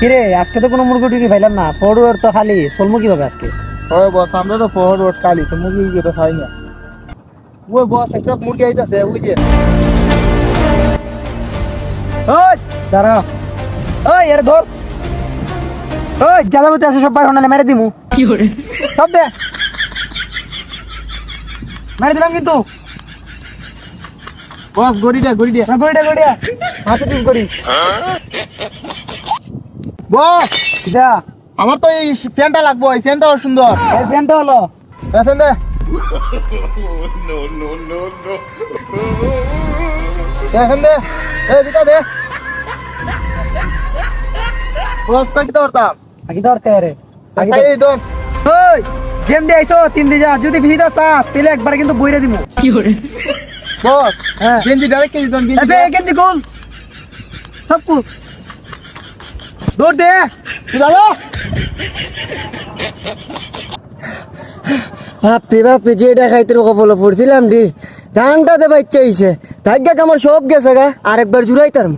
কিরে আজকে তো কোনো মুরগি টুরগি পাইলাম না, ফরওয়ার্ড তো খালি, চলবো কিভাবে আজকে? ওই বস আমরা তো ফরওয়ার্ড কালি তো মুরগি তো খাই না। ওই বস একটা মুরগি আইতাছে ওই যে। ওই দাঁড়া, ওই এর ধর, ওই জ্বালামতি আছে সব বাইরে হনালে মেরে দিমু। কি করে সব দে, মেরে দিলাম কিন্তু। বস গড়িটা গড়িয়া হাতে দিস গড়ি। বস যা, আমার তো এই ফ্যানটা লাগবো, এই ফ্যানটাও সুন্দর। এই ফ্যানটা হলো এই ফ্যান দে। এই ফ্যান দে, এই দিটা দে। বস কই কিতা করতাম? আগে ধরতে রে, আগে সাইড ধর। দন। ওই গেম দিয়ে আইছো তিন দিয়ে যা, যদি ভিজিটা চাস তাহলে একবার কিন্তু বইরে দিমু। কি করে বস হ্যাঁ গেঞ্জি ডাইরেক্ট কেজি দন গেঞ্জি। এবে গেঞ্জি খুল, সব খুল, দৌড় দে। চলো। বাপরে বাপরে যেটা খাইতে কপালে পড়ছিলাম রে, ধানটাতে বাচ্চা হইছে, ভাগ্যে আমার সব গেছে গা, আরেকবার জুড়াইতাম।